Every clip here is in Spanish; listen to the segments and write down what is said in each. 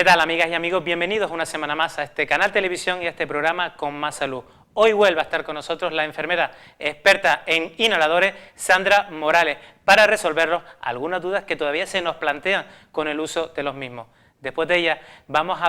¿Qué tal, amigas y amigos? Bienvenidos una semana más a este canal televisión y a este programa Con Más Salud. Hoy vuelve a estar con nosotros la enfermera experta en inhaladores, Sandra Morales, para resolvernos algunas dudas que todavía se nos plantean con el uso de los mismos. Después de ella vamos a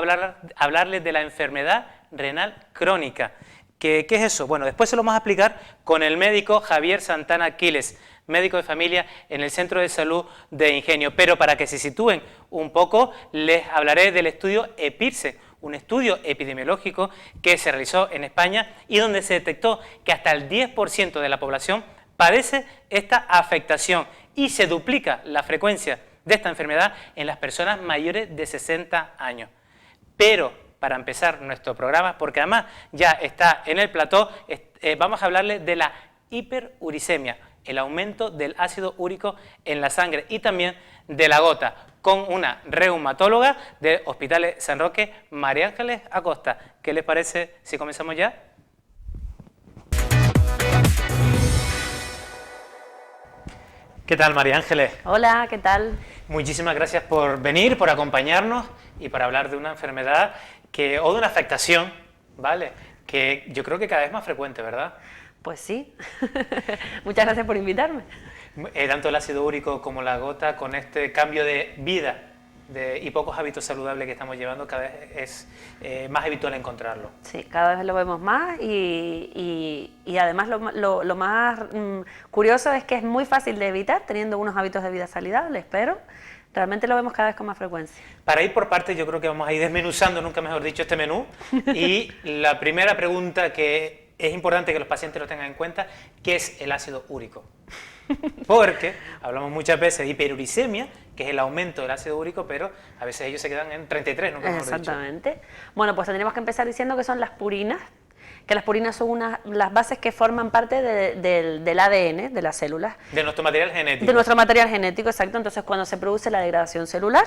hablarles de la enfermedad renal crónica. ¿Qué es eso? Bueno, después se lo vamos a explicar con el médico Javier Santana Quiles, médico de familia en el Centro de Salud de Ingenio. Pero para que se sitúen un poco, les hablaré del estudio EPIRSE, un estudio epidemiológico que se realizó en España y donde se detectó que hasta el 10% de la población padece esta afectación y se duplica la frecuencia de esta enfermedad en las personas mayores de 60 años. Pero para empezar nuestro programa, porque además ya está en el plató, vamos a hablarles de la hiperuricemia, el aumento del ácido úrico en la sangre y también de la gota, con una reumatóloga de Hospitales San Roque, María Ángeles Acosta. ¿Qué les parece si comenzamos ya? ¿Qué tal, María Ángeles? Hola, ¿qué tal? Muchísimas gracias por venir, por acompañarnos y para hablar de una enfermedad o de una afectación, ¿vale?, que yo creo que cada vez más frecuente, ¿verdad? Pues sí. Muchas gracias por invitarme. Tanto el ácido úrico como la gota, con este cambio de vida y pocos hábitos saludables que estamos llevando, cada vez es más habitual encontrarlo. Sí, cada vez lo vemos más y además lo más curioso es que es muy fácil de evitar teniendo unos hábitos de vida saludables, pero realmente lo vemos cada vez con más frecuencia. Para ir por partes, yo creo que vamos a ir desmenuzando, nunca mejor dicho, este menú. Y la primera pregunta que es importante que los pacientes lo tengan en cuenta, ¿qué es el ácido úrico? Porque hablamos muchas veces de hiperuricemia, que es el aumento del ácido úrico, pero a veces ellos se quedan en 33, nunca mejor dicho. Exactamente. Bueno, pues tendríamos que empezar diciendo que son las purinas, que las purinas son las bases que forman parte del ADN de las células. De nuestro material genético. De nuestro material genético, exacto. Entonces, cuando se produce la degradación celular,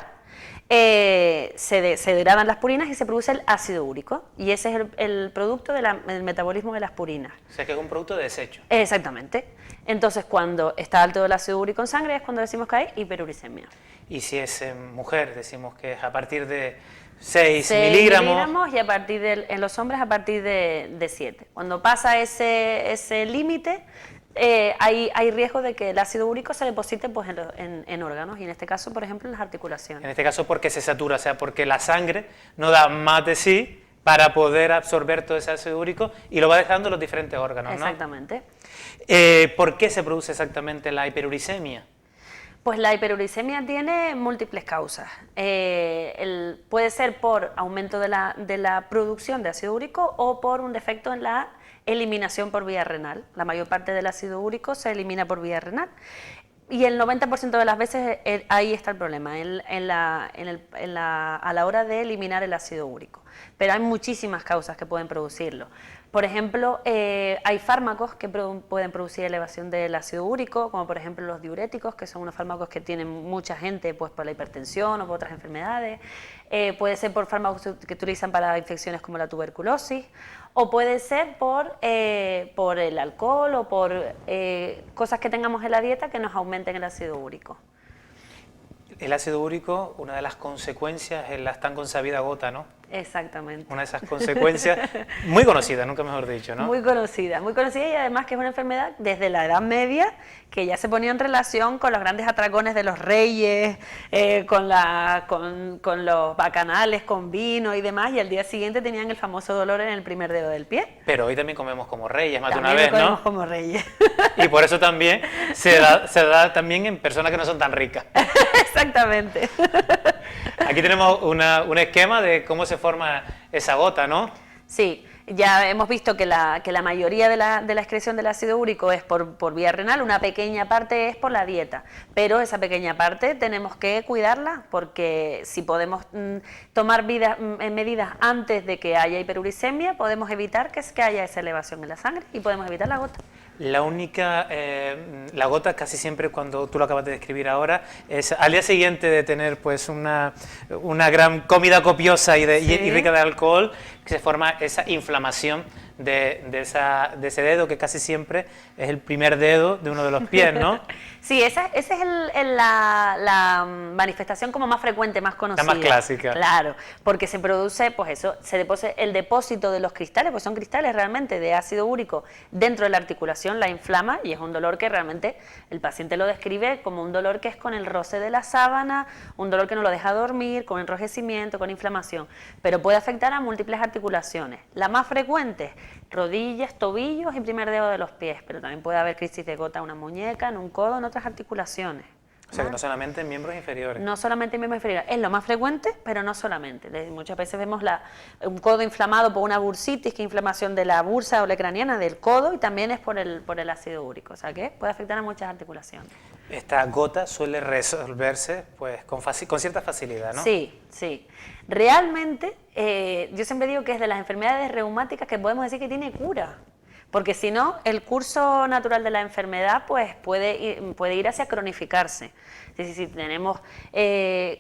se degradan las purinas y se produce el ácido úrico. Y ese es el producto del metabolismo de las purinas. O sea, que es un producto de desecho. Exactamente. Entonces, cuando está alto el ácido úrico en sangre es cuando decimos que hay hiperuricemia. Y si es mujer, decimos que es a partir de 6 miligramos. miligramos. Y a partir en los hombres a partir de 7. Cuando pasa ese límite, hay riesgo de que el ácido úrico se deposite pues, en órganos, y en este caso, por ejemplo, en las articulaciones. En este caso porque se satura, o sea, porque la sangre no da más de sí para poder absorber todo ese ácido úrico y lo va dejando en los diferentes órganos, ¿no? Exactamente. ¿Por qué se produce exactamente la hiperuricemia? Pues la hiperuricemia tiene múltiples causas. Puede ser por aumento de la producción de ácido úrico o por un defecto en la eliminación por vía renal. La mayor parte del ácido úrico se elimina por vía renal y el 90% de las veces ahí está el problema, a la hora de eliminar el ácido úrico. Pero hay muchísimas causas que pueden producirlo. Por ejemplo, hay fármacos que pueden producir elevación del ácido úrico, como por ejemplo los diuréticos, que son unos fármacos que tienen mucha gente pues, por la hipertensión o por otras enfermedades. Puede ser por fármacos que utilizan para infecciones como la tuberculosis, o puede ser por el alcohol o por cosas que tengamos en la dieta que nos aumenten el ácido úrico. El ácido úrico, una de las consecuencias es la tan consabida gota, ¿no? Exactamente. Una de esas consecuencias muy conocida, nunca mejor dicho, ¿no? Muy conocida y además que es una enfermedad desde la Edad Media que ya se ponía en relación con los grandes atracones de los reyes, con los bacanales, con vino y demás, y al día siguiente tenían el famoso dolor en el primer dedo del pie. Pero hoy también comemos como reyes, más de una También vez, ¿no? comemos como reyes. Y por eso también se da también en personas que no son tan ricas. Exactamente. Aquí tenemos un esquema de cómo se forma esa gota, ¿no? Sí, ya hemos visto que la mayoría de la excreción del ácido úrico es por vía renal, una pequeña parte es por la dieta, pero esa pequeña parte tenemos que cuidarla porque si podemos tomar medidas antes de que haya hiperuricemia, podemos evitar que haya esa elevación en la sangre y podemos evitar la gota. La gota casi siempre, cuando tú lo acabas de describir ahora, es al día siguiente de tener pues una gran comida copiosa y rica de alcohol, que se forma esa inflamación de ese dedo que casi siempre es el primer dedo de uno de los pies, ¿no? Sí, esa es la manifestación como más frecuente, más conocida. La más clásica. Claro, porque se produce, pues eso, el depósito de los cristales, pues son cristales realmente de ácido úrico dentro de la articulación, la inflama y es un dolor que realmente el paciente lo describe como un dolor que es con el roce de la sábana, un dolor que no lo deja dormir, con enrojecimiento, con inflamación, pero puede afectar a múltiples articulaciones. La más frecuente, rodillas, tobillos y primer dedo de los pies, pero también puede haber crisis de gota en una muñeca, en un codo, en otras articulaciones. O sea, que no solamente en miembros inferiores. No solamente en miembros inferiores, es lo más frecuente, pero no solamente. Muchas veces vemos un codo inflamado por una bursitis, que es inflamación de la bursa olecraniana del codo, y también es por el ácido úrico, o sea que puede afectar a muchas articulaciones. Esta gota suele resolverse pues con cierta facilidad, ¿no? Sí, sí. Realmente, yo siempre digo que es de las enfermedades reumáticas que podemos decir que tiene cura. Porque si no, el curso natural de la enfermedad pues puede ir hacia cronificarse. Es decir, si tenemos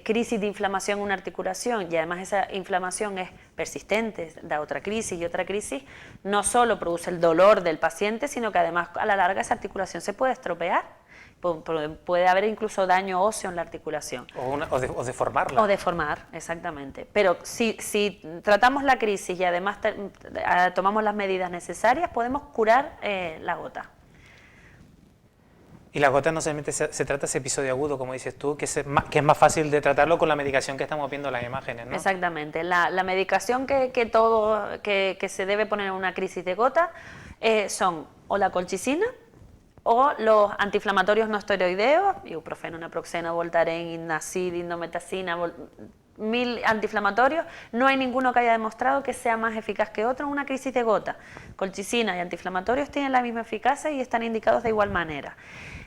crisis de inflamación en una articulación y además esa inflamación es persistente, da otra crisis y otra crisis, no solo produce el dolor del paciente, sino que además a la larga esa articulación se puede estropear. Puede haber incluso daño óseo en la articulación. O deformarla. O deformar, exactamente. Pero si tratamos la crisis y además tomamos las medidas necesarias, podemos curar la gota. Y la gota no solamente se trata ese episodio agudo, como dices tú, que es más fácil de tratarlo con la medicación que estamos viendo en las imágenes, ¿no? Exactamente. La medicación que se debe poner en una crisis de gota son o la colchicina, o los antiinflamatorios no esteroideos, ibuprofeno, naproxeno, Voltaren, Indacid, indometacina, 1000 antiinflamatorios, no hay ninguno que haya demostrado que sea más eficaz que otro en una crisis de gota. Colchicina y antiinflamatorios tienen la misma eficacia y están indicados de igual manera.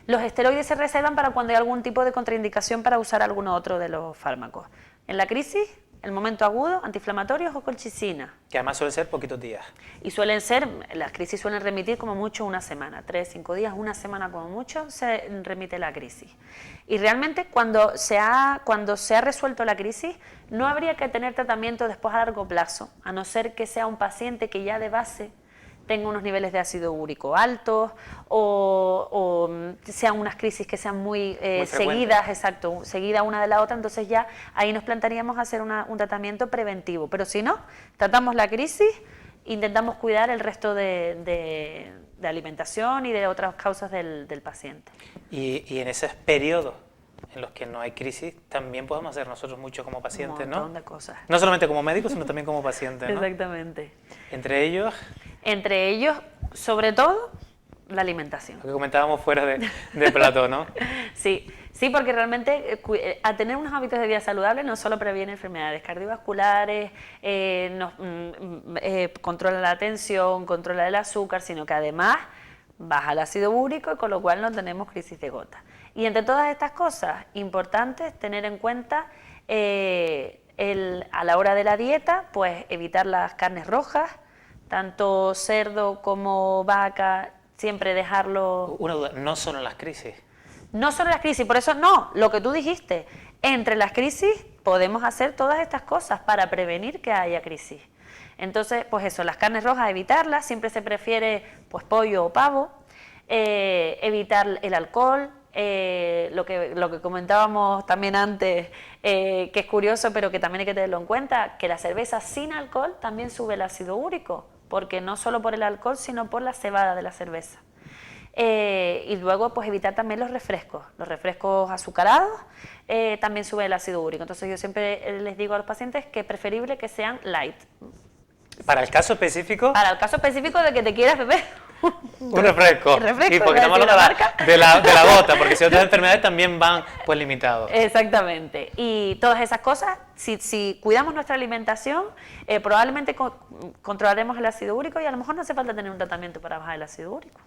Los esteroides se reservan para cuando hay algún tipo de contraindicación para usar alguno otro de los fármacos. En la crisis, el momento agudo, antiinflamatorios o colchicina. Que además suelen ser poquitos días. Y las crisis suelen remitir como mucho una semana, 3, 5 días, una semana como mucho se remite la crisis. Y realmente cuando se ha resuelto la crisis, no habría que tener tratamiento después a largo plazo, a no ser que sea un paciente que ya de base tenga unos niveles de ácido úrico altos o sean unas crisis que sean muy seguidas, exacto, seguida una de la otra, entonces ya ahí nos plantearíamos hacer un tratamiento preventivo. Pero si no, tratamos la crisis, intentamos cuidar el resto de alimentación y de otras causas del paciente. Y en esos periodos en los que no hay crisis, también podemos hacer nosotros mucho como pacientes, ¿no? Un montón de cosas. No solamente como médicos, sino también como pacientes, ¿no? Exactamente. Entre ellos, sobre todo, la alimentación. Lo que comentábamos fuera de plató, ¿no? Sí, porque realmente a tener unos hábitos de vida saludables no solo previene enfermedades cardiovasculares, controla la tensión, controla el azúcar, sino que además baja el ácido úrico y con lo cual no tenemos crisis de gota. Y entre todas estas cosas, importantes tener en cuenta a la hora de la dieta, pues evitar las carnes rojas, tanto cerdo como vaca, siempre dejarlo... Una duda, no solo en las crisis. No solo las crisis, por eso no, lo que tú dijiste, entre las crisis podemos hacer todas estas cosas para prevenir que haya crisis. Entonces, pues eso, las carnes rojas evitarlas, siempre se prefiere pues pollo o pavo, evitar el alcohol, lo que comentábamos también antes, que es curioso pero que también hay que tenerlo en cuenta, que la cerveza sin alcohol también sube el ácido úrico, porque no solo por el alcohol, sino por la cebada de la cerveza. Y luego pues evitar también los refrescos azucarados, también sube el ácido úrico. Entonces yo siempre les digo a los pacientes que es preferible que sean light. ¿Para el caso específico? Para el caso específico de que te quieras beber un refresco. Y porque estamos hablando de la gota, porque si otras enfermedades también van pues limitados. Exactamente. Y todas esas cosas, si cuidamos nuestra alimentación, probablemente controlaremos el ácido úrico y a lo mejor no hace falta tener un tratamiento para bajar el ácido úrico.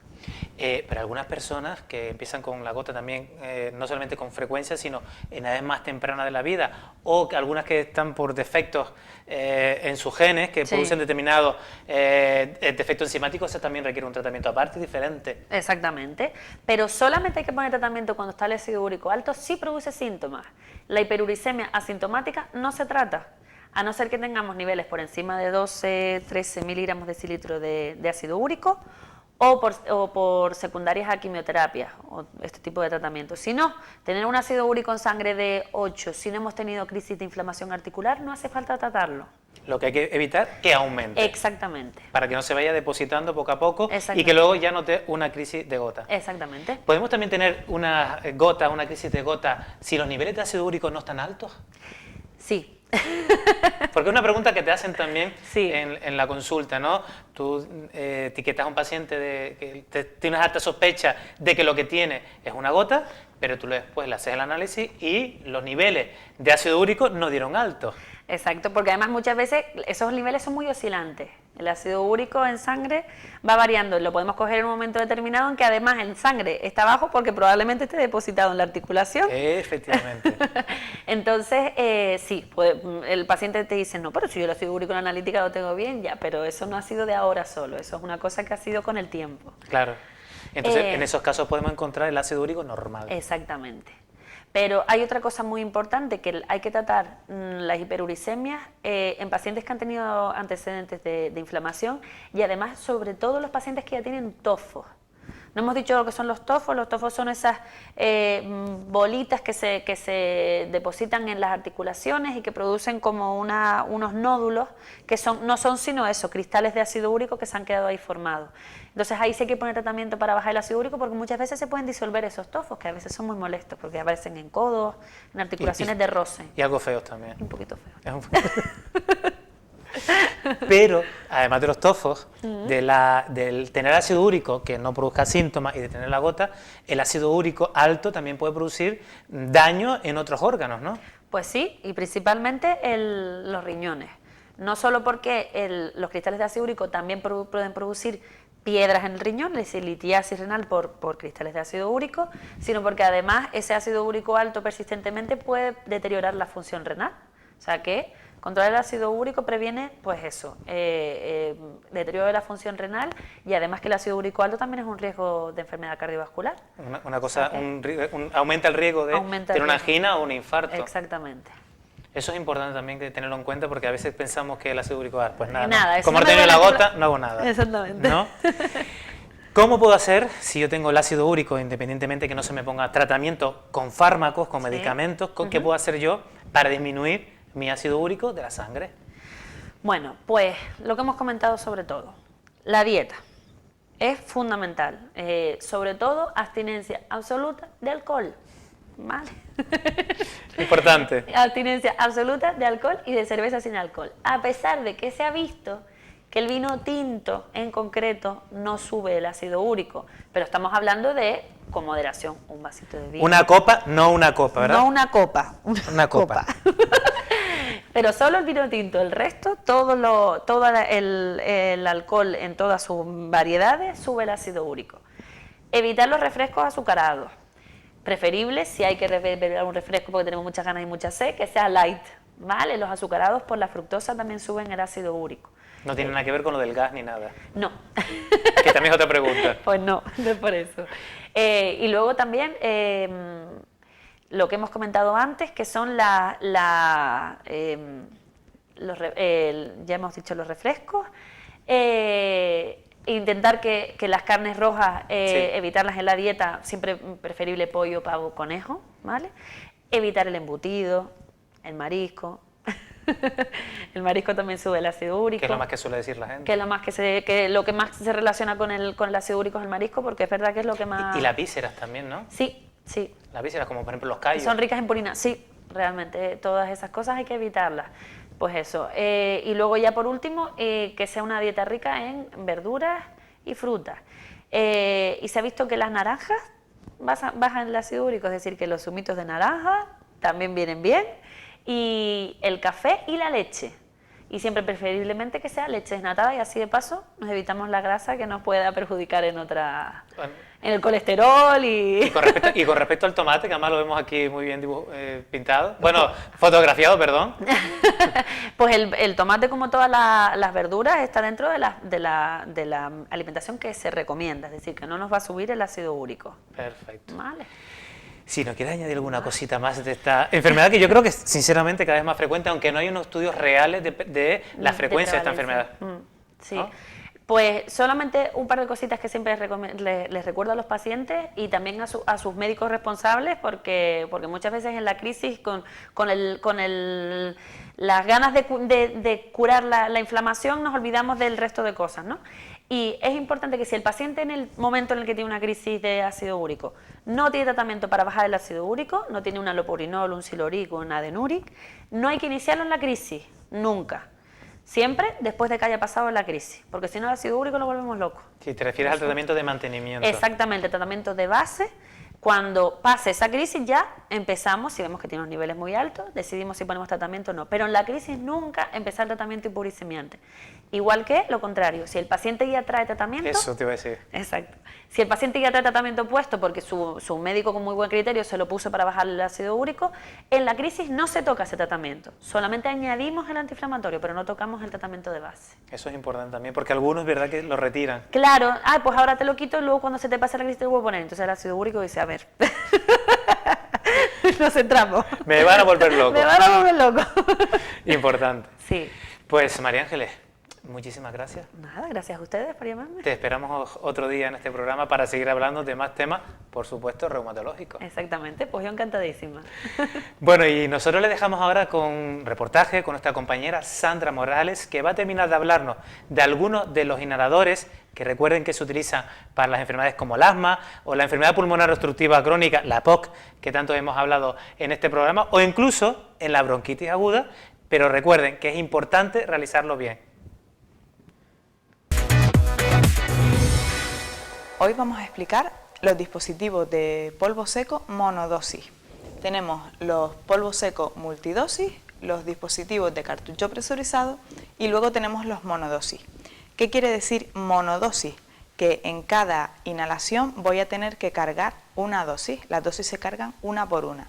Pero algunas personas que empiezan con la gota también, no solamente con frecuencia, sino en edades más tempranas de la vida, o que algunas que están por defectos en sus genes, que producen determinados defectos enzimáticos, eso también requiere un tratamiento aparte diferente. Exactamente, pero solamente hay que poner tratamiento cuando está el ácido úrico alto si produce síntomas. La hiperuricemia asintomática no se trata. a no ser que tengamos niveles por encima de 12-13 miligramos de decilitro de ácido úrico, o por secundarias a quimioterapia o este tipo de tratamiento. Si no, tener un ácido úrico en sangre de 8, si no hemos tenido crisis de inflamación articular, no hace falta tratarlo. Lo que hay que evitar que aumente. Exactamente. Para que no se vaya depositando poco a poco y que luego ya note una crisis de gota. Exactamente. ¿Podemos también tener una crisis de gota, si los niveles de ácido úrico no están altos? Sí. Porque es una pregunta que te hacen también sí. en la consulta, ¿no? Tú etiquetas a un paciente que tienes alta sospecha de que lo que tiene es una gota, pero tú después le haces el análisis y los niveles de ácido úrico no dieron alto. Exacto, porque además muchas veces esos niveles son muy oscilantes. El ácido úrico en sangre va variando y lo podemos coger en un momento determinado en que además en sangre está bajo porque probablemente esté depositado en la articulación. Efectivamente. Entonces, sí, el paciente te dice, no, pero si yo el ácido úrico en la analítica lo tengo bien, ya, pero eso no ha sido de ahora solo, eso es una cosa que ha sido con el tiempo. Claro. Entonces, en esos casos podemos encontrar el ácido úrico normal. Exactamente. Pero hay otra cosa muy importante, que hay que tratar las hiperuricemias en pacientes que han tenido antecedentes de inflamación y además, sobre todo, los pacientes que ya tienen tofos. No hemos dicho lo que son los tofos son esas bolitas que se depositan en las articulaciones y que producen como unos nódulos que no son sino eso, cristales de ácido úrico que se han quedado ahí formados. Entonces ahí sí hay que poner tratamiento para bajar el ácido úrico porque muchas veces se pueden disolver esos tofos, que a veces son muy molestos porque aparecen en codos, en articulaciones de roce. Y algo feos también. Un poquito feo. Es un Pero, además de los tofos, del tener ácido úrico que no produzca síntomas y de tener la gota, el ácido úrico alto también puede producir daño en otros órganos, ¿no? Pues sí, y principalmente los riñones. No solo porque los cristales de ácido úrico también pueden producir piedras en el riñón, es decir, litiasis renal por cristales de ácido úrico, sino porque además ese ácido úrico alto persistentemente puede deteriorar la función renal. O sea que controlar el ácido úrico previene, pues eso, deterioro de la función renal y además que el ácido úrico alto también es un riesgo de enfermedad cardiovascular. Una cosa, aumenta el riesgo de tener una angina o un infarto. Exactamente. Eso es importante también tenerlo en cuenta porque a veces pensamos que el ácido úrico, pues nada, nada, como no tengo la gota, no hago nada. Exactamente. ¿No? ¿Cómo puedo hacer si yo tengo el ácido úrico, independientemente que no se me ponga tratamiento con fármacos, con medicamentos, qué puedo hacer yo para disminuir mi ácido úrico de la sangre? Bueno, pues lo que hemos comentado sobre todo, la dieta es fundamental, sobre todo abstinencia absoluta de alcohol, ¿vale? Importante. Abstinencia absoluta de alcohol y de cerveza sin alcohol, a pesar de que se ha visto que el vino tinto en concreto no sube el ácido úrico, pero estamos hablando de con moderación, un vasito de vino. Una copa, no una copa, ¿verdad? No una copa, una copa. Pero solo el vino tinto, el resto, todo el alcohol en todas sus variedades sube el ácido úrico. Evitar los refrescos azucarados. Preferible, si hay que beber un refresco porque tenemos muchas ganas y mucha sed, que sea light, ¿vale? Los azucarados por la fructosa también suben el ácido úrico. No tiene nada que ver con lo del gas ni nada. No. Que también es otra pregunta. Pues no, no es por eso. Y luego también lo que hemos comentado antes, que son ya hemos dicho los refrescos, intentar que las carnes rojas, evitarlas en la dieta, siempre preferible pollo, pavo, conejo, ¿vale? Evitar el embutido, el marisco. El marisco también sube el ácido úrico. Que es lo más que suele decir la gente. Que es lo que más se relaciona con el ácido úrico es el marisco, porque es verdad que es lo que más... Y las vísceras también, ¿no? Sí, sí. Las vísceras, como por ejemplo los callos. Son ricas en purina, sí, realmente todas esas cosas hay que evitarlas. Pues eso. Y luego ya por último, que sea una dieta rica en verduras y frutas. Y se ha visto que las naranjas bajan el ácido úrico, es decir, que los zumitos de naranja también vienen bien. Y el café y la leche, y siempre preferiblemente que sea leche desnatada y así de paso nos evitamos la grasa que nos pueda perjudicar en el colesterol y con respecto al tomate, que además lo vemos aquí muy bien pintado, bueno, fotografiado, perdón. Pues el tomate, como todas las verduras, está dentro de la alimentación que se recomienda, es decir, que no nos va a subir el ácido úrico. Perfecto. Vale. Si nos quieres añadir alguna cosita más de esta enfermedad, que yo creo que es sinceramente cada vez más frecuente, aunque no hay unos estudios reales de la frecuencia de esta enfermedad. Sí. ¿No? Pues solamente un par de cositas que siempre les recuerdo a los pacientes y también a sus médicos responsables, porque muchas veces en la crisis, las ganas de curar la inflamación, nos olvidamos del resto de cosas, ¿no? Y es importante que si el paciente en el momento en el que tiene una crisis de ácido úrico no tiene tratamiento para bajar el ácido úrico, no tiene un allopurinol, un siloric o un adenuric, no hay que iniciarlo en la crisis, nunca. Siempre después de que haya pasado la crisis, porque si no el ácido úrico lo volvemos loco. Si te refieres al tratamiento de mantenimiento. Exactamente, tratamiento de base. Cuando pase esa crisis ya empezamos, si vemos que tiene unos niveles muy altos, decidimos si ponemos tratamiento o no. Pero en la crisis nunca empezar tratamiento hipouricemiante. Igual que lo contrario, si el paciente ya trae tratamiento... Eso te iba a decir. Exacto. Si el paciente ya trae tratamiento puesto porque su médico con muy buen criterio se lo puso para bajar el ácido úrico, en la crisis no se toca ese tratamiento. Solamente añadimos el antiinflamatorio, pero no tocamos el tratamiento de base. Eso es importante también, porque algunos, ¿verdad?, que lo retiran. Claro, pues ahora te lo quito y luego cuando se te pase la crisis te lo voy a poner. Entonces el ácido úrico dice, a ver, nos centramos. Me van a volver loco. Me van a volver loco. Importante. Sí. Pues María Ángeles, muchísimas gracias. Nada, gracias a ustedes por llamarme. Te esperamos otro día en este programa para seguir hablando de más temas, por supuesto, reumatológicos. Exactamente, pues yo encantadísima. Bueno, y nosotros le dejamos ahora con un reportaje con nuestra compañera Sandra Morales, que va a terminar de hablarnos de algunos de los inhaladores que recuerden que se utilizan para las enfermedades como el asma o la enfermedad pulmonar obstructiva crónica, la POC, que tanto hemos hablado en este programa, o incluso en la bronquitis aguda, pero recuerden que es importante realizarlo bien. Hoy vamos a explicar los dispositivos de polvo seco monodosis. Tenemos los polvos secos multidosis, los dispositivos de cartucho presurizado y luego tenemos los monodosis. ¿Qué quiere decir monodosis? Que en cada inhalación voy a tener que cargar una dosis. Las dosis se cargan una por una.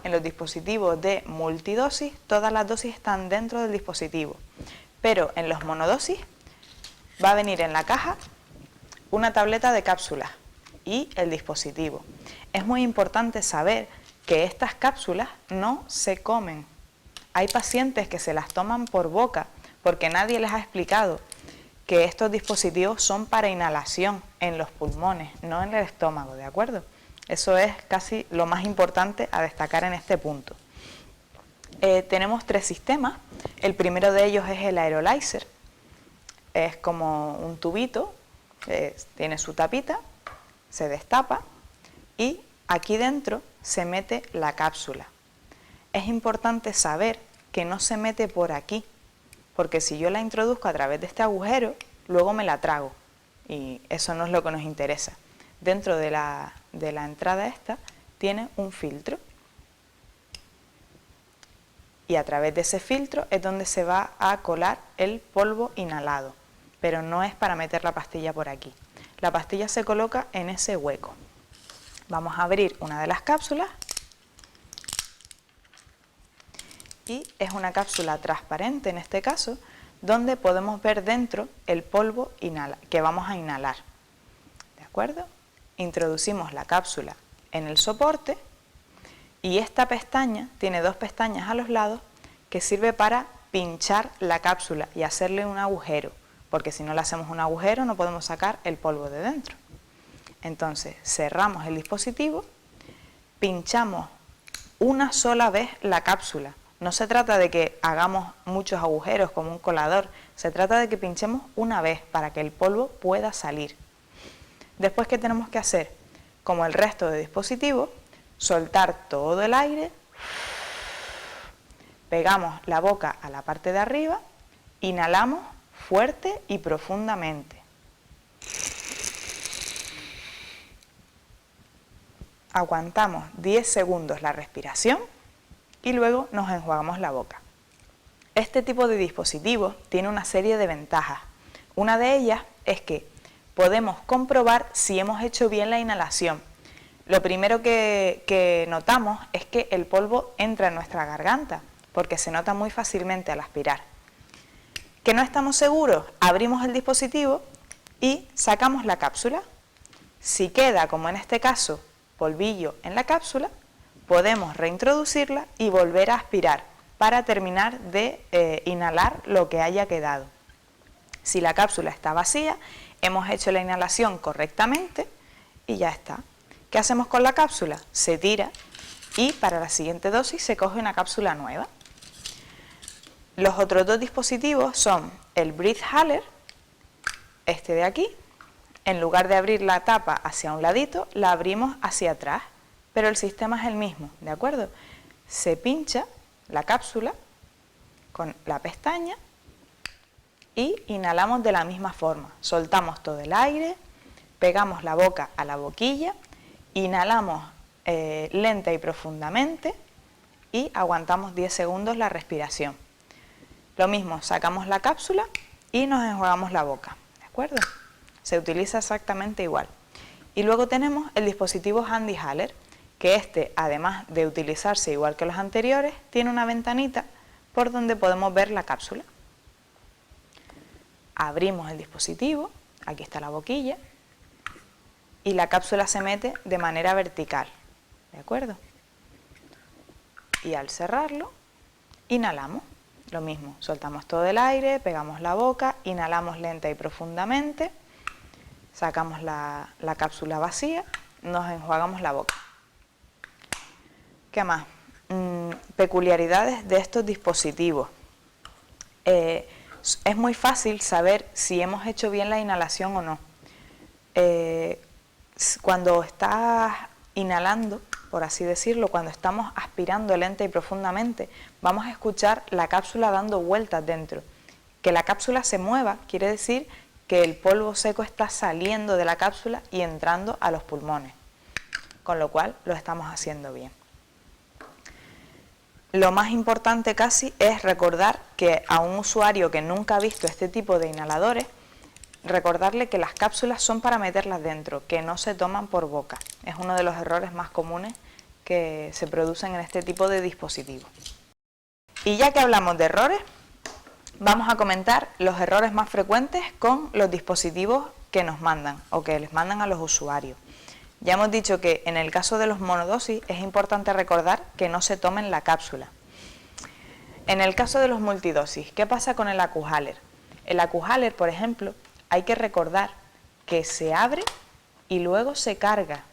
En los dispositivos de multidosis, todas las dosis están dentro del dispositivo. Pero en los monodosis va a venir en la caja una tableta de cápsulas y el dispositivo. Es muy importante saber que estas cápsulas no se comen. Hay pacientes que se las toman por boca porque nadie les ha explicado que estos dispositivos son para inhalación en los pulmones, no en el estómago, ¿de acuerdo? Eso es casi lo más importante a destacar en este punto. Tenemos 3 sistemas. El primero de ellos es el aerolizer. Es como un tubito, tiene su tapita, se destapa y aquí dentro se mete la cápsula. Es importante saber que no se mete por aquí, porque si yo la introduzco a través de este agujero, luego me la trago y eso no es lo que nos interesa. Dentro de la entrada esta tiene un filtro y a través de ese filtro es donde se va a colar el polvo inhalado, pero no es para meter la pastilla por aquí. La pastilla se coloca en ese hueco. Vamos a abrir una de las cápsulas y es una cápsula transparente en este caso, donde podemos ver dentro el polvo que vamos a inhalar. ¿De acuerdo? Introducimos la cápsula en el soporte y esta pestaña tiene 2 pestañas a los lados que sirve para pinchar la cápsula y hacerle un agujero, porque si no le hacemos un agujero no podemos sacar el polvo de dentro. Entonces cerramos el dispositivo, pinchamos una sola vez la cápsula. No se trata de que hagamos muchos agujeros como un colador, se trata de que pinchemos una vez para que el polvo pueda salir. Después, ¿qué tenemos que hacer? Como el resto de dispositivos, soltar todo el aire, pegamos la boca a la parte de arriba, inhalamos fuerte y profundamente. Aguantamos 10 segundos la respiración y luego nos enjuagamos la boca. Este tipo de dispositivo tiene una serie de ventajas. Una de ellas es que podemos comprobar si hemos hecho bien la inhalación. Lo primero que notamos es que el polvo entra en nuestra garganta, porque se nota muy fácilmente al aspirar. ¿Que no estamos seguros? Abrimos el dispositivo y sacamos la cápsula. Si queda, como en este caso, polvillo en la cápsula, podemos reintroducirla y volver a aspirar para terminar de inhalar lo que haya quedado. Si la cápsula está vacía, hemos hecho la inhalación correctamente y ya está. ¿Qué hacemos con la cápsula? Se tira y para la siguiente dosis se coge una cápsula nueva. Los otros dos dispositivos son el Breathaler, este de aquí. En lugar de abrir la tapa hacia un ladito, la abrimos hacia atrás, pero el sistema es el mismo, ¿de acuerdo? Se pincha la cápsula con la pestaña y inhalamos de la misma forma. Soltamos todo el aire, pegamos la boca a la boquilla, inhalamos lenta y profundamente y aguantamos 10 segundos la respiración. Lo mismo, sacamos la cápsula y nos enjuagamos la boca, ¿de acuerdo? Se utiliza exactamente igual. Y luego tenemos el dispositivo HandyHaler, que este, además de utilizarse igual que los anteriores, tiene una ventanita por donde podemos ver la cápsula. Abrimos el dispositivo, aquí está la boquilla, y la cápsula se mete de manera vertical, ¿de acuerdo? Y al cerrarlo, inhalamos. Lo mismo, soltamos todo el aire, pegamos la boca, inhalamos lenta y profundamente, sacamos la cápsula vacía, nos enjuagamos la boca. ¿Qué más? Peculiaridades de estos dispositivos. Es muy fácil saber si hemos hecho bien la inhalación o no. Cuando estás inhalando, por así decirlo, cuando estamos aspirando lenta y profundamente, vamos a escuchar la cápsula dando vueltas dentro. Que la cápsula se mueva quiere decir que el polvo seco está saliendo de la cápsula y entrando a los pulmones, con lo cual lo estamos haciendo bien. Lo más importante casi es recordar que a un usuario que nunca ha visto este tipo de inhaladores, recordarle que las cápsulas son para meterlas dentro, que no se toman por boca. Es uno de los errores más comunes que se producen en este tipo de dispositivos. Y ya que hablamos de errores, vamos a comentar los errores más frecuentes con los dispositivos que nos mandan o que les mandan a los usuarios. Ya hemos dicho que en el caso de los monodosis es importante recordar que no se tomen la cápsula. En el caso de los multidosis, ¿qué pasa con el AccuHaler? El AccuHaler, por ejemplo, hay que recordar que se abre y luego se carga.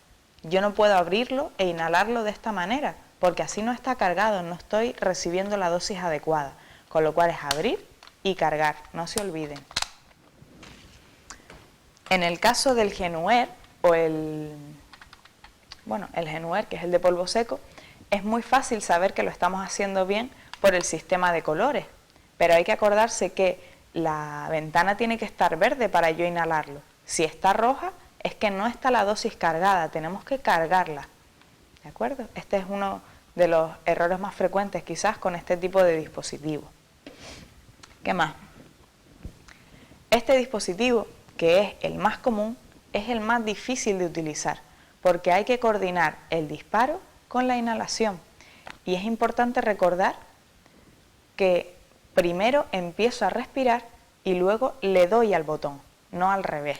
Yo no puedo abrirlo e inhalarlo de esta manera, porque así no está cargado, no estoy recibiendo la dosis adecuada. Con lo cual es abrir y cargar, no se olviden. En el caso del Genuair o el Genuair, que es el de polvo seco, es muy fácil saber que lo estamos haciendo bien por el sistema de colores, pero hay que acordarse que la ventana tiene que estar verde para yo inhalarlo. Si está roja, es que no está la dosis cargada, tenemos que cargarla, ¿de acuerdo? Este es uno de los errores más frecuentes quizás con este tipo de dispositivo. ¿Qué más? Este dispositivo, que es el más común, es el más difícil de utilizar, porque hay que coordinar el disparo con la inhalación. Y es importante recordar que primero empiezo a respirar y luego le doy al botón, no al revés.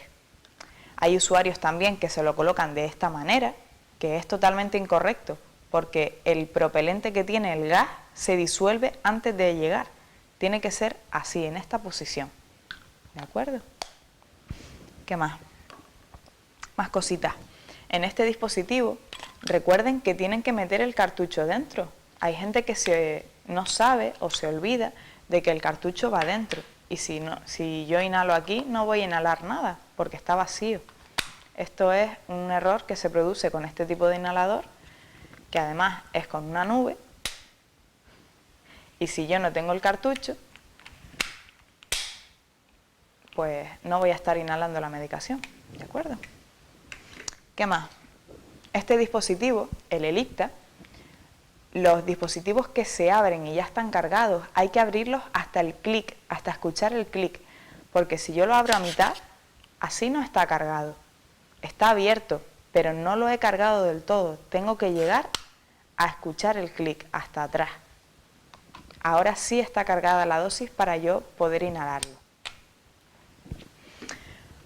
Hay usuarios también que se lo colocan de esta manera, que es totalmente incorrecto, porque el propelente que tiene el gas se disuelve antes de llegar. Tiene que ser así, en esta posición. ¿De acuerdo? ¿Qué más? Más cositas. En este dispositivo, recuerden que tienen que meter el cartucho dentro. Hay gente que no sabe o se olvida de que el cartucho va dentro. Y si yo inhalo aquí, no voy a inhalar nada, porque está vacío. Esto es un error que se produce con este tipo de inhalador, que además es con una nube. Y si yo no tengo el cartucho, pues no voy a estar inhalando la medicación, ¿de acuerdo? ¿Qué más? Este dispositivo, el Ellipta, los dispositivos que se abren y ya están cargados, hay que abrirlos hasta el clic, hasta escuchar el clic, porque si yo lo abro a mitad, así no está cargado. Está abierto, pero no lo he cargado del todo. Tengo que llegar a escuchar el clic hasta atrás. Ahora sí está cargada la dosis para yo poder inhalarlo.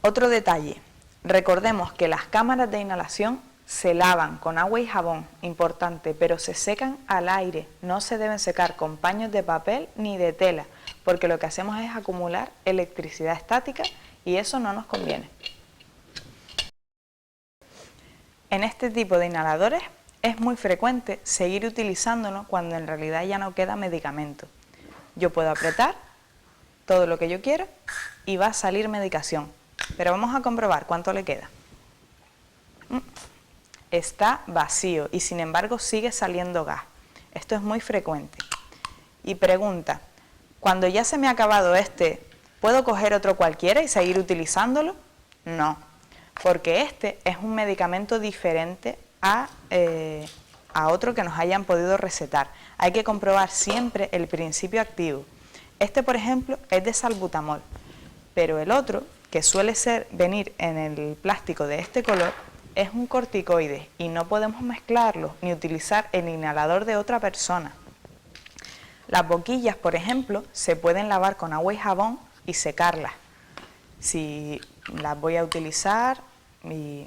Otro detalle, recordemos que las cámaras de inhalación se lavan con agua y jabón, importante, pero se secan al aire, no se deben secar con paños de papel ni de tela, porque lo que hacemos es acumular electricidad estática y eso no nos conviene. En este tipo de inhaladores es muy frecuente seguir utilizándolo cuando en realidad ya no queda medicamento. Yo puedo apretar todo lo que yo quiera y va a salir medicación, pero vamos a comprobar cuánto le queda. Está vacío y sin embargo sigue saliendo gas. Esto es muy frecuente. Y pregunta, cuando ya se me ha acabado este, ¿puedo coger otro cualquiera y seguir utilizándolo? No, porque este es un medicamento diferente a otro que nos hayan podido recetar. Hay que comprobar siempre el principio activo. Este, por ejemplo, es de salbutamol, pero el otro, que suele venir en el plástico de este color, es un corticoide y no podemos mezclarlo ni utilizar el inhalador de otra persona. Las boquillas, por ejemplo, se pueden lavar con agua y jabón y secarlas. Si las voy a utilizar y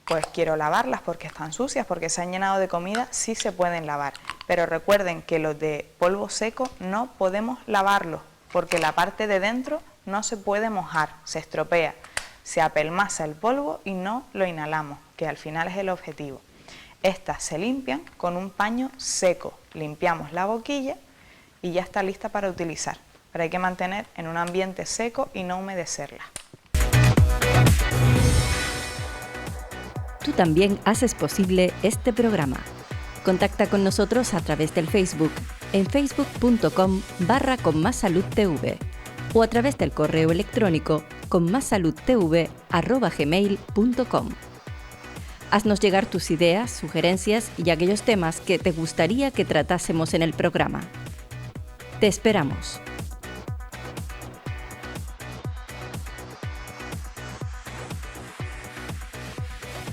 pues quiero lavarlas porque están sucias, porque se han llenado de comida, sí se pueden lavar. Pero recuerden que los de polvo seco no podemos lavarlos porque la parte de dentro no se puede mojar, se estropea. Se apelmaza el polvo y no lo inhalamos, que al final es el objetivo. Estas se limpian con un paño seco. Limpiamos la boquilla y ya está lista para utilizar. Pero hay que mantener en un ambiente seco y no humedecerla. Tú también haces posible este programa. Contacta con nosotros a través del Facebook, en facebook.com/conmassaludtv o a través del correo electrónico conmassaludtv@gmail.com. Haznos llegar tus ideas, sugerencias y aquellos temas que te gustaría que tratásemos en el programa. Te esperamos.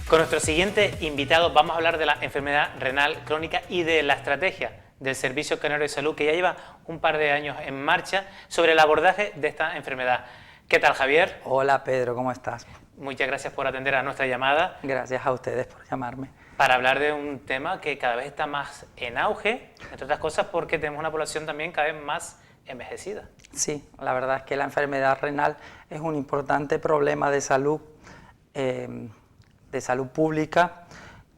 Con nuestro siguiente invitado vamos a hablar de la enfermedad renal crónica y de la estrategia del Servicio Canario de Salud, que ya lleva un par de años en marcha, sobre el abordaje de esta enfermedad. ¿Qué tal, Javier? Hola, Pedro, ¿cómo estás? Muchas gracias por atender a nuestra llamada. Gracias a ustedes por llamarme. Para hablar de un tema que cada vez está más en auge, entre otras cosas porque tenemos una población también cada vez más envejecida. Sí, la verdad es que la enfermedad renal es un importante problema de salud pública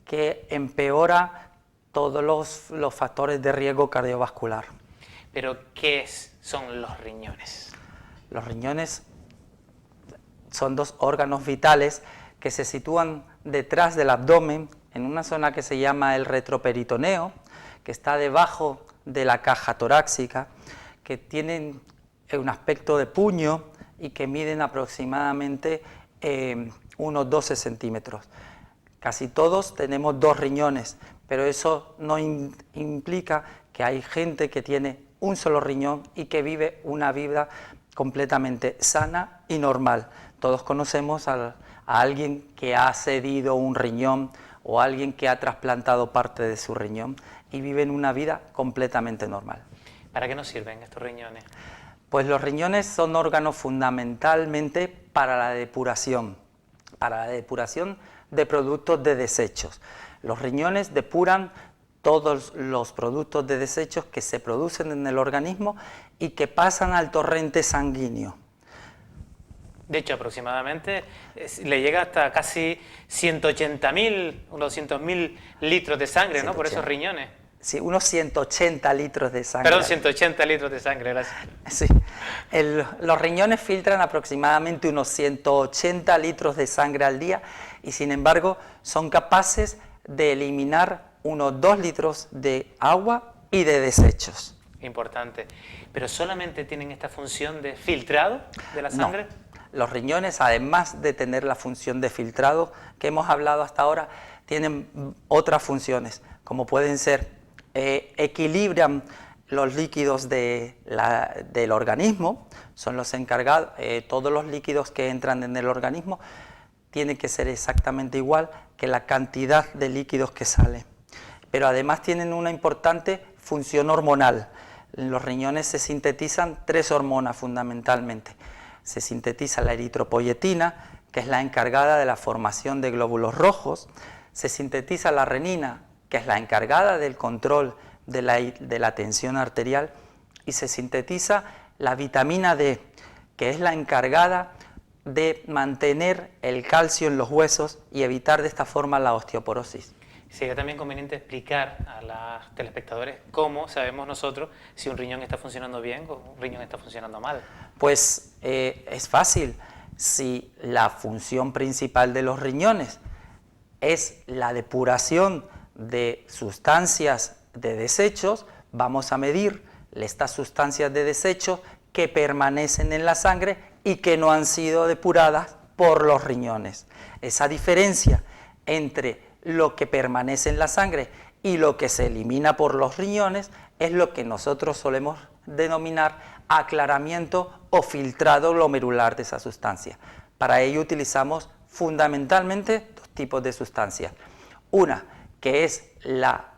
que empeora todos los factores de riesgo cardiovascular. Pero, ¿qué son los riñones? Los riñones son dos órganos vitales que se sitúan detrás del abdomen en una zona que se llama el retroperitoneo, que está debajo de la caja torácica, que tienen un aspecto de puño y que miden aproximadamente unos 12 centímetros. Casi todos tenemos dos riñones, pero eso no implica que hay gente que tiene un solo riñón y que vive una vida completamente sana y normal. Todos conocemos a alguien que ha cedido un riñón o alguien que ha trasplantado parte de su riñón y viven una vida completamente normal. ¿Para qué nos sirven estos riñones? Pues los riñones son órganos fundamentalmente para la depuración de productos de desechos. Los riñones depuran todos los productos de desechos que se producen en el organismo y que pasan al torrente sanguíneo. De hecho, aproximadamente le llega hasta casi 180.000, unos 200.000 litros de sangre, ¿no? Por esos riñones. Sí, unos 180 litros de sangre. Perdón, 180 litros de sangre, gracias. Sí, los riñones filtran aproximadamente unos 180 litros de sangre al día y sin embargo son capaces de eliminar unos 2 litros de agua y de desechos. Importante. ¿Pero solamente tienen esta función de filtrado de la sangre? No. Los riñones, además de tener la función de filtrado que hemos hablado hasta ahora, tienen otras funciones, como pueden ser equilibran los líquidos del organismo, son los encargados, todos los líquidos que entran en el organismo tienen que ser exactamente igual que la cantidad de líquidos que sale. Pero además tienen una importante función hormonal. En los riñones se sintetizan 3 hormonas fundamentalmente. Se sintetiza la eritropoyetina, que es la encargada de la formación de glóbulos rojos, se sintetiza la renina, que es la encargada del control de la tensión arterial, y se sintetiza la vitamina D, que es la encargada de mantener el calcio en los huesos y evitar de esta forma la osteoporosis. Sería también conveniente explicar a los telespectadores cómo sabemos nosotros si un riñón está funcionando bien o un riñón está funcionando mal. Pues es fácil. Si la función principal de los riñones es la depuración de sustancias de desechos, vamos a medir estas sustancias de desecho que permanecen en la sangre y que no han sido depuradas por los riñones. Esa diferencia entre lo que permanece en la sangre y lo que se elimina por los riñones es lo que nosotros solemos denominar aclaramiento o filtrado glomerular de esa sustancia. Para ello utilizamos fundamentalmente dos tipos de sustancias. Una que es la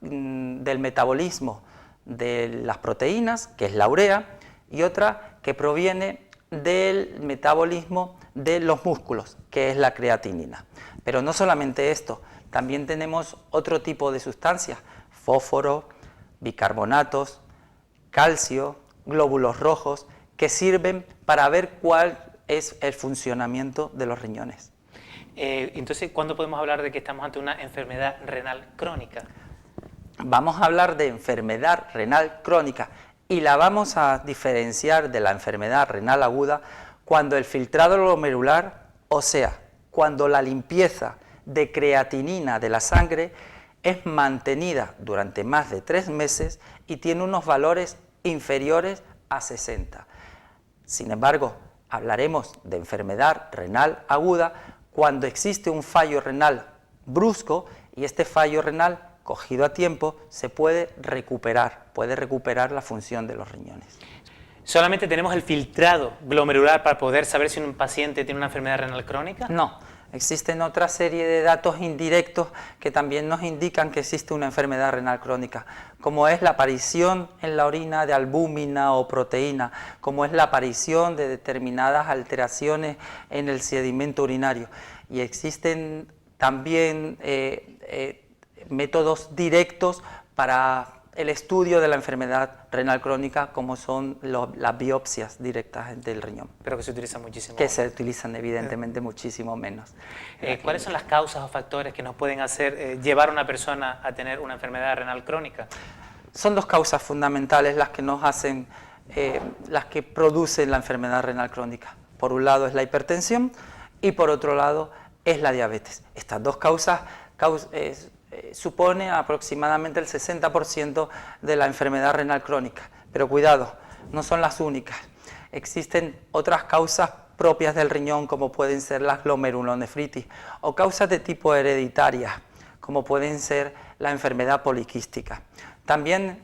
del metabolismo de las proteínas, que es la urea, y otra que proviene del metabolismo de los músculos, que es la creatinina. Pero no solamente esto, también tenemos otro tipo de sustancias, fósforo, bicarbonatos, calcio, glóbulos rojos, que sirven para ver cuál es el funcionamiento de los riñones. Entonces, ¿cuándo podemos hablar de que estamos ante una enfermedad renal crónica? Vamos a hablar de enfermedad renal crónica y la vamos a diferenciar de la enfermedad renal aguda cuando el filtrado glomerular, o sea, cuando la limpieza de creatinina de la sangre es mantenida durante más de 3 meses y tiene unos valores inferiores a 60. Sin embargo, hablaremos de enfermedad renal aguda cuando existe un fallo renal brusco y este fallo renal cogido a tiempo se puede recuperar la función de los riñones. ¿Solamente tenemos el filtrado glomerular para poder saber si un paciente tiene una enfermedad renal crónica? No, existen otra serie de datos indirectos que también nos indican que existe una enfermedad renal crónica, como es la aparición en la orina de albúmina o proteína, como es la aparición de determinadas alteraciones en el sedimento urinario. Y existen también métodos directos para el estudio de la enfermedad renal crónica, como son las biopsias directas del riñón. Pero que se utilizan muchísimo. Que se utilizan evidentemente muchísimo menos. ¿Cuáles son las causas o factores que nos pueden hacer llevar a una persona a tener una enfermedad renal crónica? Son 2 causas fundamentales las que nos hacen, las que producen la enfermedad renal crónica. Por un lado es la hipertensión y por otro lado es la diabetes. Estas 2 causas supone aproximadamente el 60% de la enfermedad renal crónica. Pero cuidado, no son las únicas. Existen otras causas propias del riñón, como pueden ser las glomerulonefritis, o causas de tipo hereditaria, como pueden ser la enfermedad poliquística. También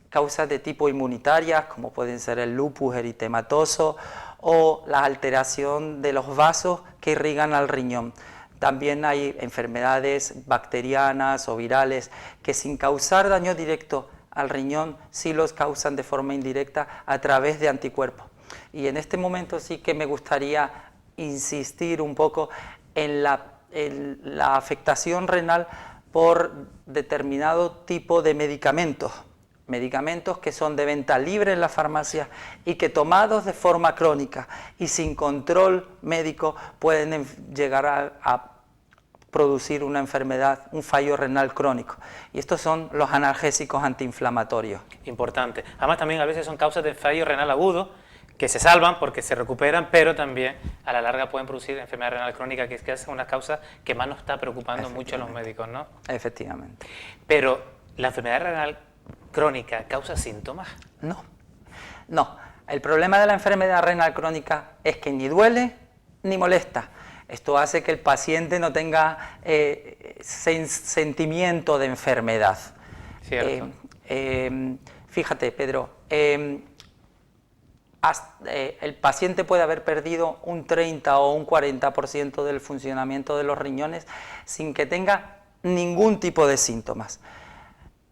causas de tipo inmunitarias, como pueden ser el lupus eritematoso o la alteración de los vasos que irrigan al riñón. También hay enfermedades bacterianas o virales que sin causar daño directo al riñón sí los causan de forma indirecta a través de anticuerpos. Y en este momento sí que me gustaría insistir un poco en la afectación renal por determinado tipo de medicamentos que son de venta libre en la farmacia y que tomados de forma crónica y sin control médico pueden llegar a producir una enfermedad, un fallo renal crónico. Y estos son los analgésicos antiinflamatorios. Importante. Además también a veces son causas de fallo renal agudo que se salvan porque se recuperan, pero también a la larga pueden producir enfermedad renal crónica, que es una causa que más nos está preocupando mucho a los médicos, ¿no? Efectivamente. Pero la enfermedad renal crónica causa síntomas. No. El problema de la enfermedad renal crónica es que ni duele ni molesta. Esto hace que el paciente no tenga sentimiento de enfermedad. Cierto. Fíjate, Pedro, el paciente puede haber perdido un 30 o un 40% del funcionamiento de los riñones sin que tenga ningún tipo de síntomas.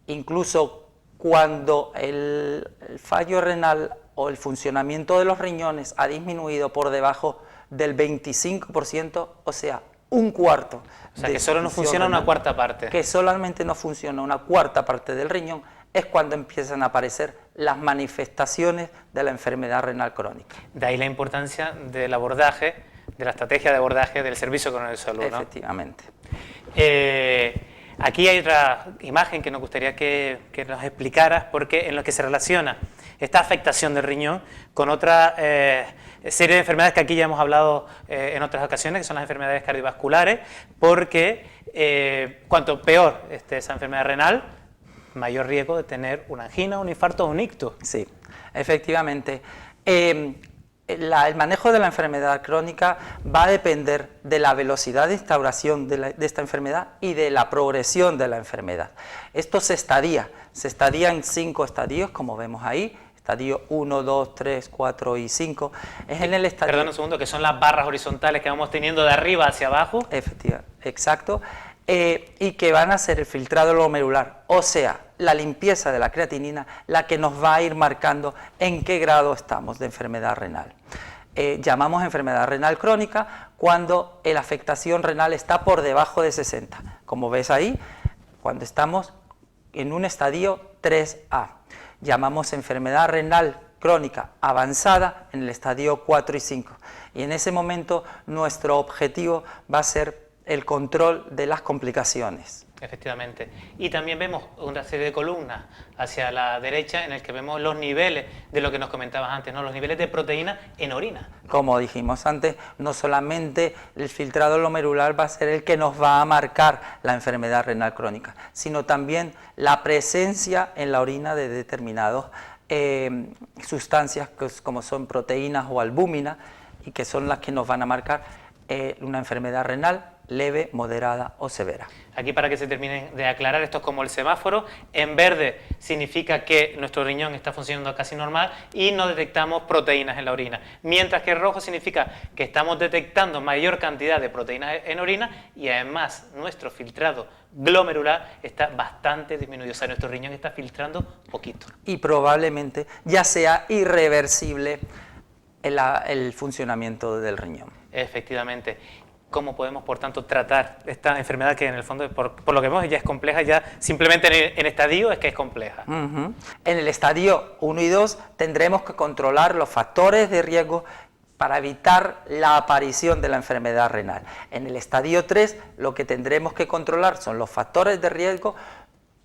Incluso cuando el fallo renal o el funcionamiento de los riñones ha disminuido por debajo del 25%, o sea, un cuarto. O sea, que solo nos funciona una cuarta parte. Que solamente nos funciona una cuarta parte del riñón, es cuando empiezan a aparecer las manifestaciones de la enfermedad renal crónica. De ahí la importancia del abordaje, de la estrategia de abordaje del Servicio Coronario de Salud, ¿no? Efectivamente. Aquí hay otra imagen que nos gustaría que nos explicaras, porque en lo que se relaciona esta afectación del riñón con otra serie de enfermedades que aquí ya hemos hablado en otras ocasiones, que son las enfermedades cardiovasculares, porque cuanto peor esté esa enfermedad renal, mayor riesgo de tener una angina, un infarto o un ictus. Sí, efectivamente. El manejo de la enfermedad crónica va a depender de la velocidad de instauración de esta enfermedad y de la progresión de la enfermedad. Esto se estadia en 5 estadios, como vemos ahí, estadio 1, 2, 3, 4 y 5. Es en el estadio... Perdón un segundo, que son las barras horizontales que vamos teniendo de arriba hacia abajo. Efectivamente, exacto. Y que van a ser el filtrado glomerular, o sea, la limpieza de la creatinina, la que nos va a ir marcando en qué grado estamos de enfermedad renal. Llamamos enfermedad renal crónica cuando la afectación renal está por debajo de 60. Como ves ahí, cuando estamos en un estadio 3A. Llamamos enfermedad renal crónica avanzada en el estadio 4 y 5. Y en ese momento nuestro objetivo va a ser el control de las complicaciones. Efectivamente. Y también vemos una serie de columnas hacia la derecha en el que vemos los niveles de lo que nos comentabas antes, ¿no? Los niveles de proteína en orina. Como dijimos antes, no solamente el filtrado glomerular va a ser el que nos va a marcar la enfermedad renal crónica, sino también la presencia en la orina de determinadas sustancias como son proteínas o albúminas, y que son las que nos van a marcar una enfermedad renal leve, moderada o severa. Aquí, para que se terminen de aclarar, esto es como el semáforo. En verde significa que nuestro riñón está funcionando casi normal y no detectamos proteínas en la orina, mientras que el rojo significa que estamos detectando mayor cantidad de proteínas en orina y además nuestro filtrado glomerular está bastante disminuido, o sea, nuestro riñón está filtrando poquito. Y probablemente ya sea irreversible el funcionamiento del riñón. Efectivamente. ¿Cómo podemos, por tanto, tratar esta enfermedad que en el fondo, por lo que vemos, ya es compleja, ya simplemente en estadio es que es compleja? En el estadio 1 y 2 tendremos que controlar los factores de riesgo para evitar la aparición de la enfermedad renal. En el estadio 3 lo que tendremos que controlar son los factores de riesgo,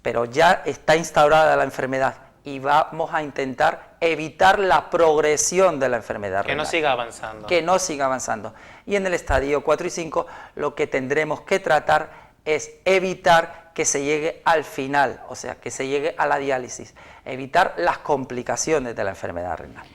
pero ya está instaurada la enfermedad y vamos a intentar evitar la progresión de la enfermedad renal. Que no siga avanzando. Que no siga avanzando. Y en el estadio 4 y 5 lo que tendremos que tratar es evitar que se llegue al final, o sea, que se llegue a la diálisis, evitar las complicaciones de la enfermedad renal.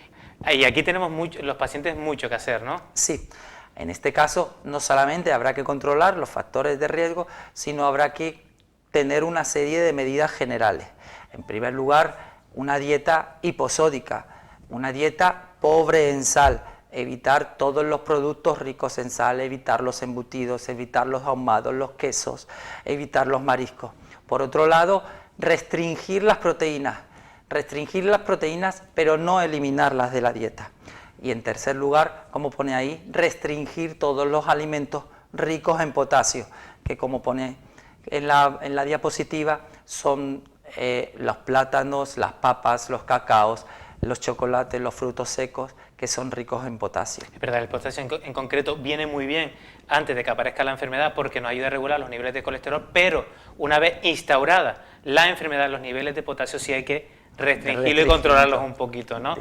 Y aquí tenemos los pacientes mucho que hacer, ¿no? Sí, en este caso no solamente habrá que controlar los factores de riesgo, sino habrá que tener una serie de medidas generales. En primer lugar, una dieta hiposódica, una dieta pobre en sal, evitar todos los productos ricos en sal, evitar los embutidos, evitar los ahumados, los quesos, evitar los mariscos. Por otro lado, restringir las proteínas, pero no eliminarlas de la dieta. Y en tercer lugar, como pone ahí, restringir todos los alimentos ricos en potasio, que como pone en la diapositiva son los plátanos, las papas, los cacaos, los chocolates, los frutos secos, que son ricos en potasio. Es verdad, el potasio en concreto viene muy bien antes de que aparezca la enfermedad porque nos ayuda a regular los niveles de colesterol, pero una vez instaurada la enfermedad, los niveles de potasio sí hay que restringirlo y controlarlos un poquito, ¿no?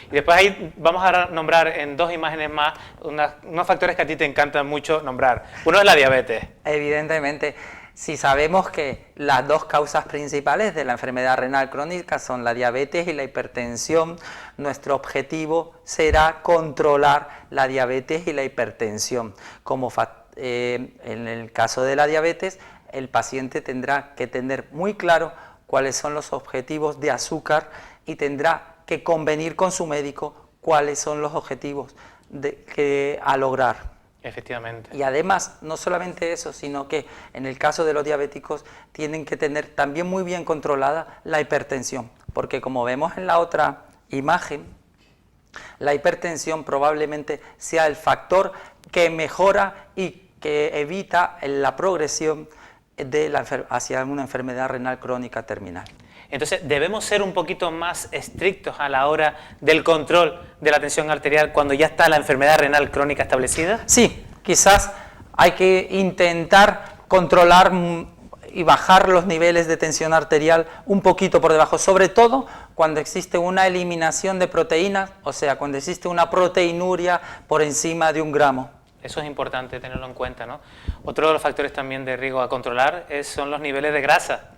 Y después ahí vamos a nombrar en 2 imágenes más unos factores que a ti te encantan mucho nombrar. Uno es la diabetes. Evidentemente, si sabemos que las 2 causas principales de la enfermedad renal crónica son la diabetes y la hipertensión, nuestro objetivo será controlar la diabetes y la hipertensión. En el caso de la diabetes, el paciente tendrá que tener muy claro cuáles son los objetivos de azúcar y tendrá que convenir con su médico cuáles son los objetivos a lograr. Efectivamente. Y además, no solamente eso, sino que en el caso de los diabéticos tienen que tener también muy bien controlada la hipertensión, porque como vemos en la otra imagen, La hipertensión probablemente sea el factor que mejora y que evita la progresión hacia una enfermedad renal crónica terminal. Entonces, ¿debemos ser un poquito más estrictos a la hora del control de la tensión arterial cuando ya está la enfermedad renal crónica establecida? Sí, quizás hay que intentar controlar y bajar los niveles de tensión arterial un poquito por debajo, sobre todo cuando existe una eliminación de proteínas, o sea, cuando existe una proteinuria por encima de 1 gramo. Eso es importante tenerlo en cuenta, ¿no? Otro de los factores también de riesgo a controlar son los niveles de grasa.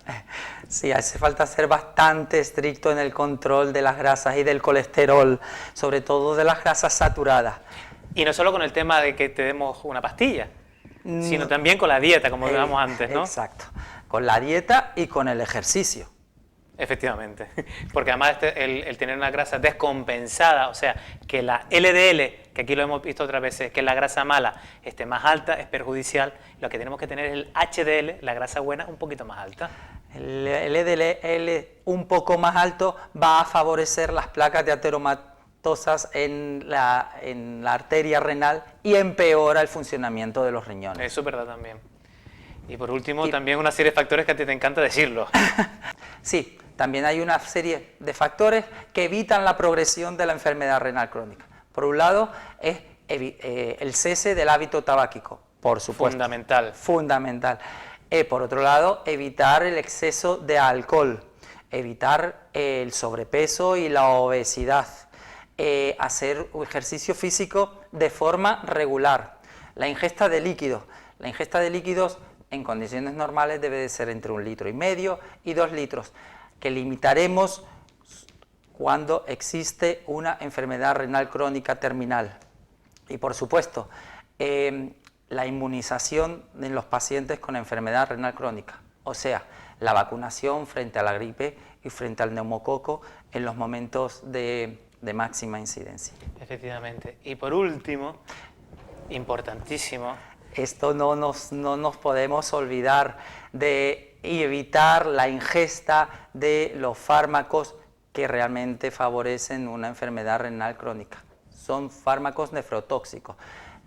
Sí, hace falta ser bastante estricto en el control de las grasas y del colesterol, sobre todo de las grasas saturadas. Y no solo con el tema de que te demos una pastilla, sino también con la dieta, como hablábamos antes, ¿no? Exacto, con la dieta y con el ejercicio. Efectivamente, porque además el tener una grasa descompensada, o sea, que la LDL, que aquí lo hemos visto otras veces, que la grasa mala esté más alta, es perjudicial. Lo que tenemos que tener es el HDL, la grasa buena, un poquito más alta. El LDL un poco más alto va a favorecer las placas de ateromatosas en la arteria renal y empeora el funcionamiento de los riñones. Eso es verdad también. Y por último, también una serie de factores que a ti te encanta decirlo. Sí, también hay una serie de factores que evitan la progresión de la enfermedad renal crónica. Por un lado, es el cese del hábito tabáquico, por supuesto. Fundamental. Fundamental. Por otro lado, evitar el exceso de alcohol, evitar el sobrepeso y la obesidad, hacer ejercicio físico de forma regular, la ingesta de líquidos. La ingesta de líquidos en condiciones normales debe de ser entre 1,5 litros y 2 litros, que limitaremos cuando existe una enfermedad renal crónica terminal. Y por supuesto, la inmunización en los pacientes con enfermedad renal crónica, o sea, la vacunación frente a la gripe y frente al neumococo en los momentos de máxima incidencia. Efectivamente. Y por último, importantísimo, esto no nos podemos olvidar de evitar la ingesta de los fármacos que realmente favorecen una enfermedad renal crónica. Son fármacos nefrotóxicos.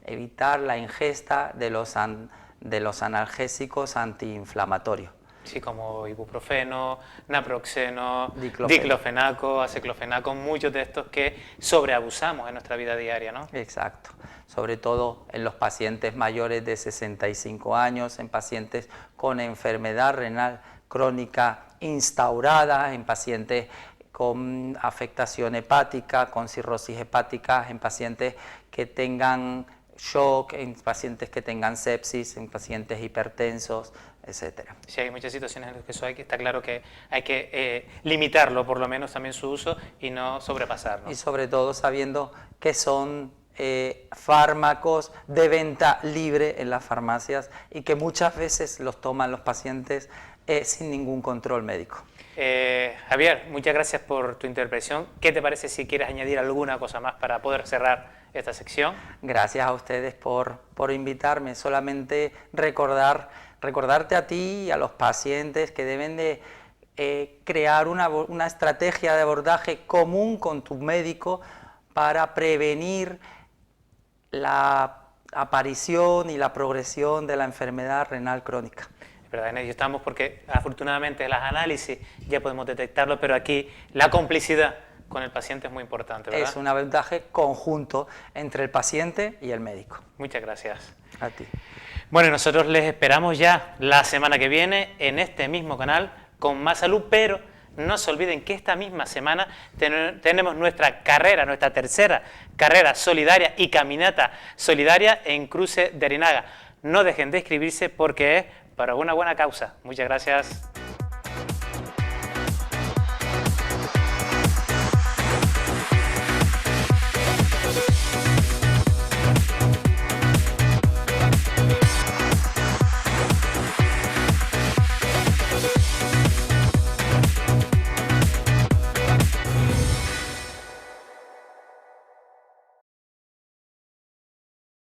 Evitar la ingesta de los analgésicos antiinflamatorios. Sí, como ibuprofeno, naproxeno, diclofenaco, aceclofenaco, muchos de estos que sobreabusamos en nuestra vida diaria, ¿no? Exacto, sobre todo en los pacientes mayores de 65 años, en pacientes con enfermedad renal crónica instaurada, en pacientes con afectación hepática, con cirrosis hepática, en pacientes que tengan shock, en pacientes que tengan sepsis, en pacientes hipertensos, etcétera. Sí, hay muchas situaciones en las que eso está claro que hay que limitarlo, por lo menos también su uso, y no sobrepasarlo. Y sobre todo sabiendo que son fármacos de venta libre en las farmacias y que muchas veces los toman los pacientes sin ningún control médico. Javier, muchas gracias por tu intervención. ¿Qué te parece si quieres añadir alguna cosa más para poder cerrar esta sección? Gracias a ustedes por invitarme. Solamente recordarte a ti y a los pacientes que deben de crear una estrategia de abordaje común con tu médico para prevenir la aparición y la progresión de la enfermedad renal crónica. ¿Verdad? En ello estamos porque afortunadamente las análisis ya podemos detectarlo, pero aquí la complicidad con el paciente es muy importante, ¿verdad? Es un abordaje conjunto entre el paciente y el médico. Muchas gracias. A ti. Bueno, nosotros les esperamos ya la semana que viene en este mismo canal con más salud, pero no se olviden que esta misma semana tenemos nuestra carrera, nuestra tercera carrera solidaria y caminata solidaria en Cruce de Arinaga. No dejen de inscribirse porque es para una buena causa. Muchas gracias.